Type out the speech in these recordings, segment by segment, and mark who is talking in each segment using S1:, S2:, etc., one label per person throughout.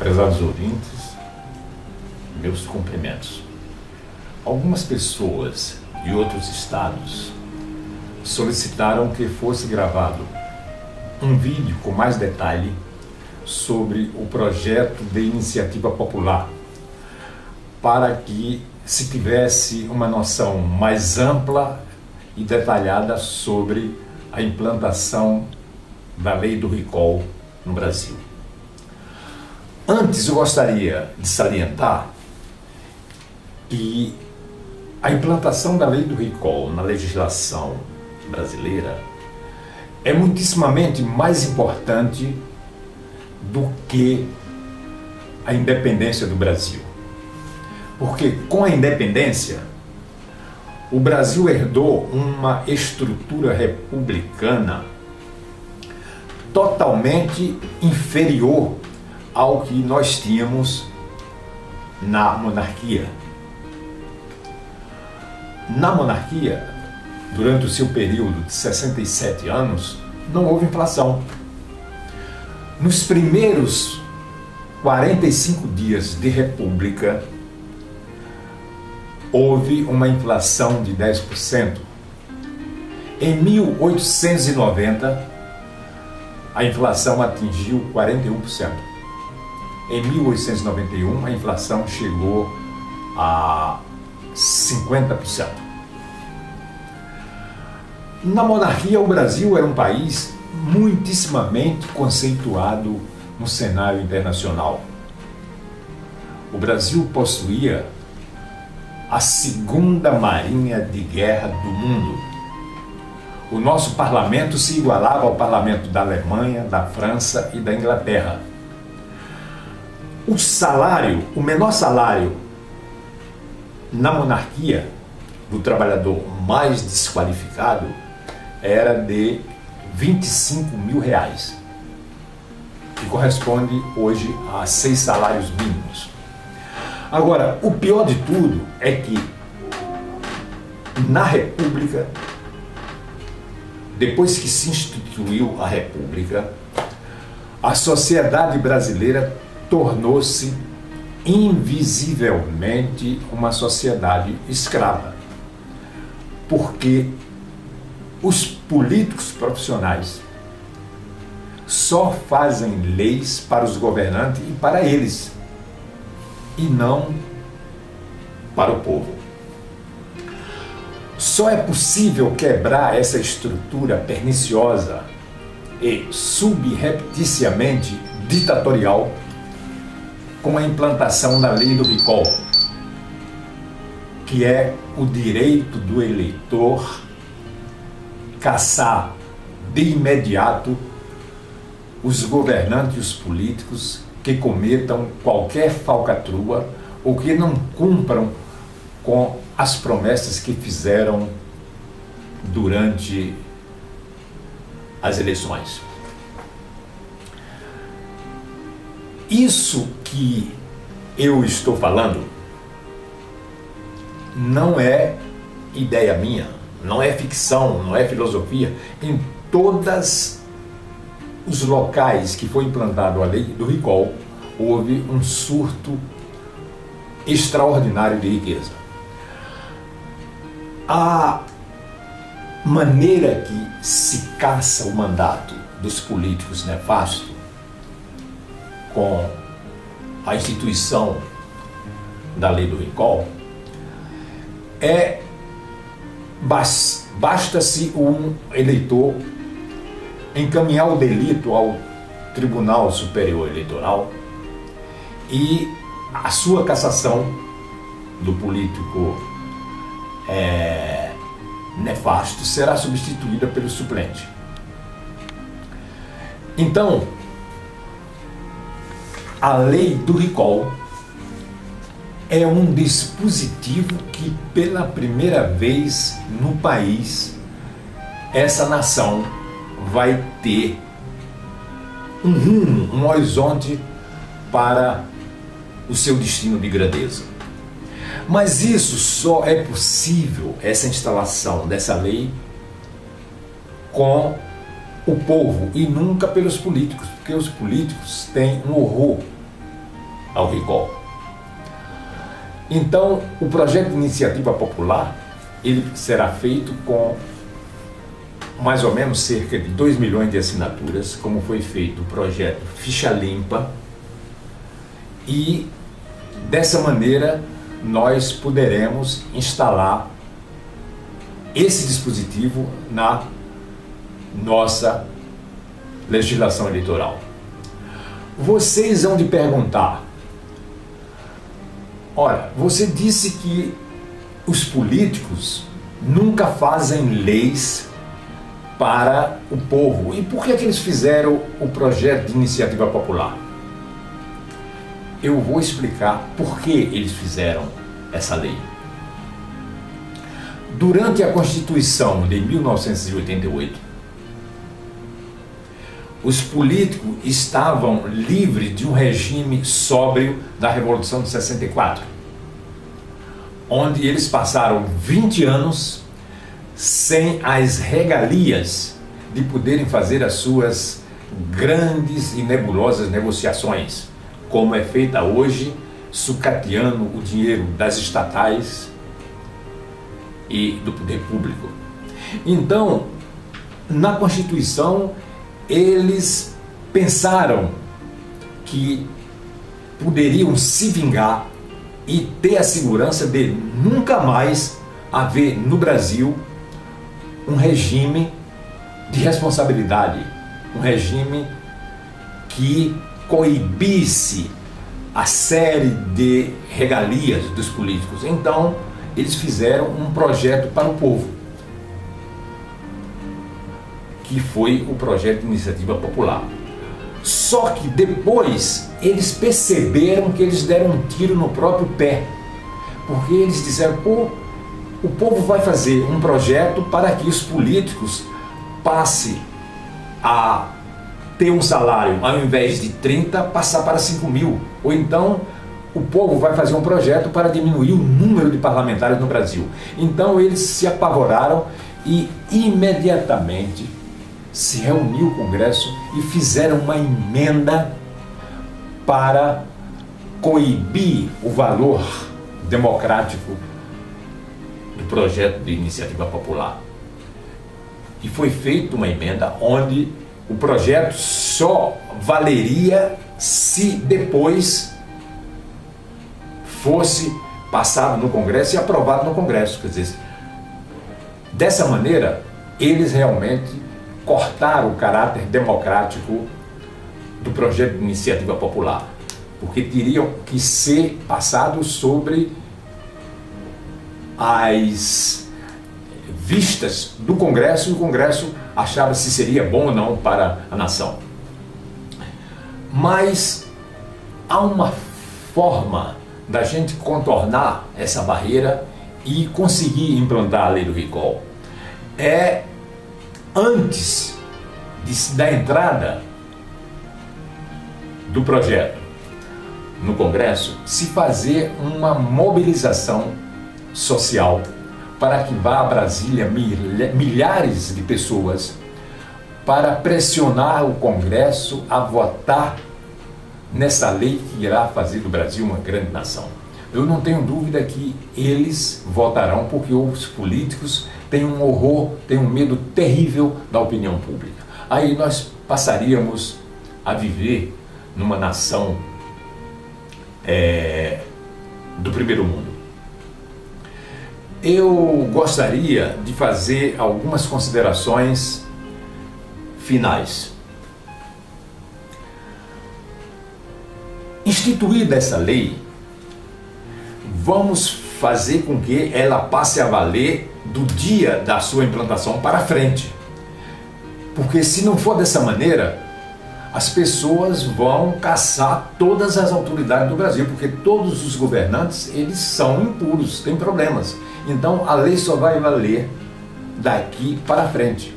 S1: Prezados ouvintes, meus cumprimentos. Algumas pessoas de outros estados solicitaram que fosse gravado um vídeo com mais detalhe sobre o projeto de iniciativa popular, para que se tivesse uma noção mais ampla e detalhada sobre a implantação da lei do recall no Brasil. Antes, eu gostaria de salientar que a implantação da lei do recall na legislação brasileira é muitíssimamente mais importante do que a independência do Brasil. Porque com a independência, o Brasil herdou uma estrutura republicana totalmente inferior ao que nós tínhamos na monarquia. Na monarquia, durante o seu período de 67 anos, não houve inflação. Nos primeiros 45 dias de república, houve uma inflação de 10%. Em 1890, a inflação atingiu 41%. Em 1891, a inflação chegou a 50%. Na monarquia, o Brasil era um país muitíssimamente conceituado no cenário internacional. O Brasil possuía a segunda marinha de guerra do mundo. O nosso parlamento se igualava ao parlamento da Alemanha, da França e da Inglaterra. O menor salário na monarquia do trabalhador mais desqualificado era de R$25.000, que corresponde hoje a 6 salários mínimos. Agora, o pior de tudo é que na República, depois que se instituiu a República, a sociedade brasileira tornou-se invisivelmente uma sociedade escrava, porque os políticos profissionais só fazem leis para os governantes e para eles, e não para o povo. Só é possível quebrar essa estrutura perniciosa e subrepticiamente ditatorial com a implantação da lei do recall, que é o direito do eleitor caçar de imediato os governantes e os políticos que cometam qualquer falcatrua ou que não cumpram com as promessas que fizeram durante as eleições. Isso que eu estou falando não é ideia minha, não é ficção, não é filosofia. Em todos os locais que foi implantada a lei do recall, houve um surto extraordinário de riqueza. A maneira que se caça o mandato dos políticos nefastos com a instituição da lei do recall é basta-se um eleitor encaminhar o delito ao Tribunal Superior Eleitoral e a sua cassação do político nefasto será substituída pelo suplente. Então, a lei do recall é um dispositivo que, pela primeira vez no país, essa nação vai ter um rumo, um horizonte para o seu destino de grandeza. Mas isso só é possível, essa instalação dessa lei, com o povo e nunca pelos políticos, porque os políticos têm um horror ao recall. Então, o projeto de iniciativa popular, ele será feito com mais ou menos cerca de 2 milhões de assinaturas, como foi feito o projeto Ficha Limpa, e dessa maneira nós poderemos instalar esse dispositivo na nossa legislação eleitoral. Vocês vão de perguntar: ora, você disse que os políticos nunca fazem leis para o povo. E por que eles fizeram o projeto de iniciativa popular? Eu vou explicar por que eles fizeram essa lei. Durante a Constituição de 1988, os políticos estavam livres de um regime sóbrio da Revolução de 64, onde eles passaram 20 anos sem as regalias de poderem fazer as suas grandes e nebulosas negociações, como é feita hoje, sucateando o dinheiro das estatais e do poder público. Então, na Constituição, eles pensaram que poderiam se vingar e ter a segurança de nunca mais haver no Brasil um regime de responsabilidade, um regime que coibisse a série de regalias dos políticos. Então, eles fizeram um projeto para o povo, que foi o projeto de iniciativa popular. Só que depois eles perceberam que eles deram um tiro no próprio pé, porque eles disseram: pô, o povo vai fazer um projeto para que os políticos passem a ter um salário, ao invés de 30, passar para 5 mil. Ou então o povo vai fazer um projeto para diminuir o número de parlamentares no Brasil. Então eles se apavoraram e imediatamente se reuniu o Congresso e fizeram uma emenda para coibir o valor democrático do projeto de iniciativa popular. E foi feita uma emenda onde o projeto só valeria se depois fosse passado no Congresso e aprovado no Congresso. Quer dizer, dessa maneira, eles realmente cortaram o caráter democrático do projeto de iniciativa popular, porque teriam que ser passados sobre as vistas do Congresso, e o Congresso achava se seria bom ou não para a nação. Mas há uma forma da gente contornar essa barreira e conseguir implantar a lei do recall. É antes da entrada do projeto no Congresso, se fazer uma mobilização social para que vá a Brasília milhares de pessoas para pressionar o Congresso a votar nessa lei que irá fazer do Brasil uma grande nação. Eu não tenho dúvida que eles votarão, porque os políticos têm um horror, têm um medo terrível da opinião pública. Aí nós passaríamos a viver numa nação do primeiro mundo. Eu gostaria de fazer algumas considerações finais. Instituída essa lei, vamos fazer com que ela passe a valer do dia da sua implantação para frente. Porque se não for dessa maneira, as pessoas vão caçar todas as autoridades do Brasil, porque todos os governantes, eles são impuros, têm problemas. Então a lei só vai valer daqui para frente.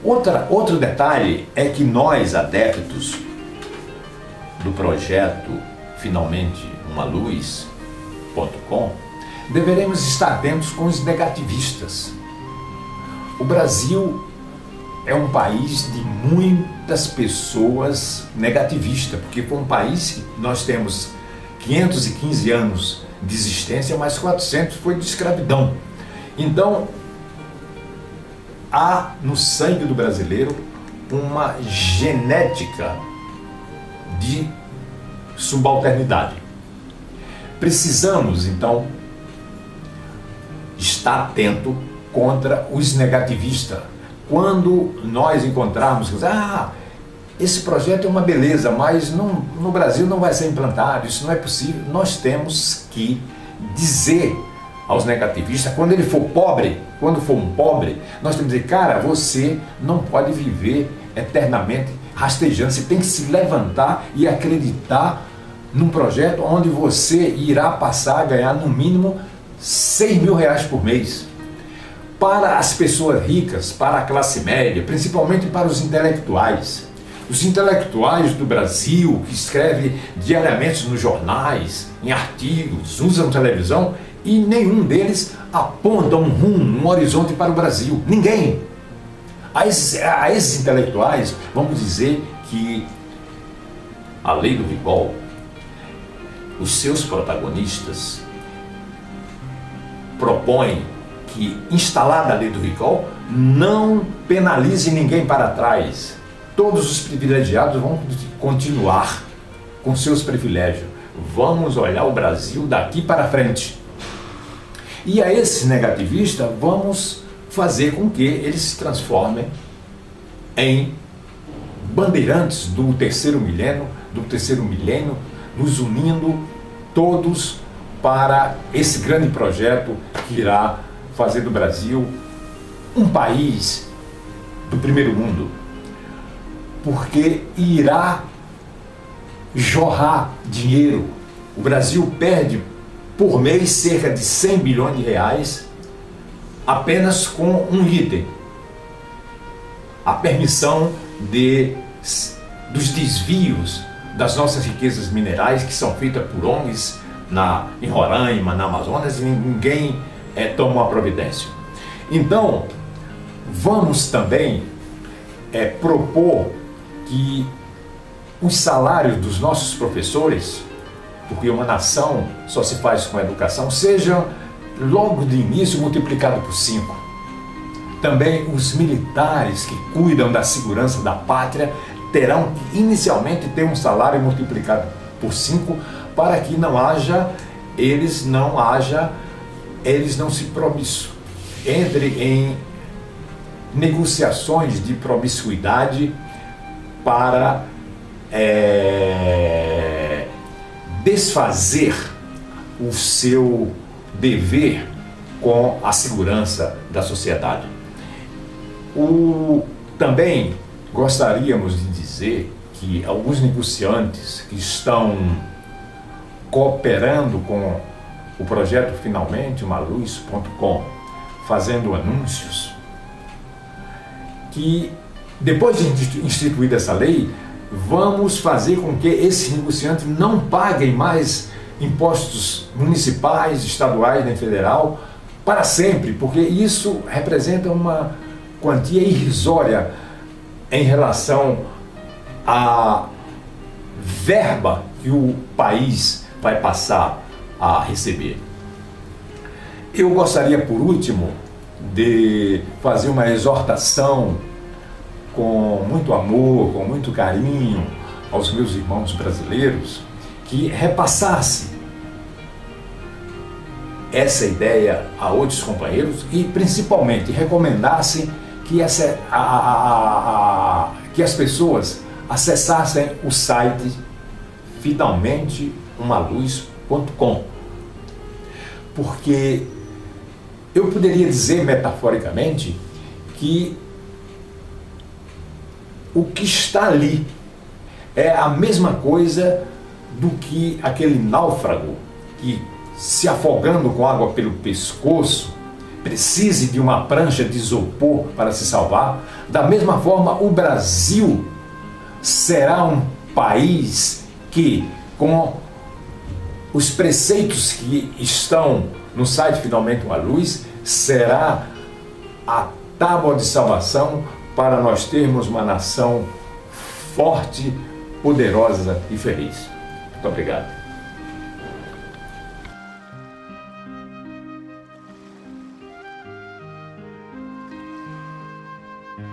S1: Outro detalhe é que nós, adeptos do projeto Finalmente Uma Luz.com, deveremos estar atentos com os negativistas. O Brasil é um país de muitas pessoas negativistas, porque foi um país que nós temos 515 anos de existência, mas 400 foi de escravidão. Então, há no sangue do brasileiro uma genética de subalternidade. Precisamos, então, estar atento contra os negativistas. Quando nós encontrarmos, esse projeto é uma beleza, mas no Brasil não vai ser implantado, isso não é possível, nós temos que dizer aos negativistas, quando ele for pobre, quando for um pobre, nós temos que dizer, cara, você não pode viver eternamente rastejando, você tem que se levantar e acreditar num projeto onde você irá passar a ganhar no mínimo R$6.000 por mês. Para as pessoas ricas, para a classe média, principalmente para os intelectuais. Os intelectuais do Brasil, que escrevem diariamente nos jornais, em artigos, usam televisão, e nenhum deles aponta um rumo, um horizonte para o Brasil. Ninguém. A esses intelectuais, vamos dizer que a lei do recall, os seus protagonistas propõem que, instalada a lei do recall, não penalize ninguém para trás. Todos os privilegiados vão continuar com seus privilégios. Vamos olhar o Brasil daqui para frente. E a esses negativistas, vamos fazer com que eles se transformem em bandeirantes do terceiro milênio, nos unindo todos para esse grande projeto que irá fazer do Brasil um país do primeiro mundo, porque irá jorrar dinheiro. O Brasil perde por mês cerca de 100 bilhões de reais apenas com um item: a permissão dos desvios das nossas riquezas minerais, que são feitas por ONGs em Roraima, na Amazonas, e ninguém toma uma providência. Então, vamos também propor que os salários dos nossos professores, porque uma nação só se faz com a educação, sejam logo de início multiplicado por 5. Também os militares que cuidam da segurança da pátria terão que inicialmente ter um salário multiplicado por 5, para que eles não se entre em negociações de promiscuidade para desfazer o seu dever com a segurança da sociedade. Também gostaríamos de dizer que alguns negociantes que estão cooperando com o projeto Finalmente Umaluz.com, fazendo anúncios, que depois de instituída essa lei, vamos fazer com que esses negociantes não paguem mais impostos municipais, estaduais nem federal para sempre, porque isso representa uma quantia irrisória em relação à verba que o país vai passar a receber. Eu gostaria, por último, de fazer uma exortação com muito amor, com muito carinho aos meus irmãos brasileiros, que repassasse essa ideia a outros companheiros e principalmente recomendasse que as pessoas acessassem o site finalmenteumaluz.com, porque eu poderia dizer metaforicamente que o que está ali é a mesma coisa do que aquele náufrago que, se afogando com água pelo pescoço, precise de uma prancha de isopor para se salvar. Da mesma forma, o Brasil será um país que, com os preceitos que estão no site Finalmente Uma Luz, será a tábua de salvação para nós termos uma nação forte, poderosa e feliz. Muito obrigado.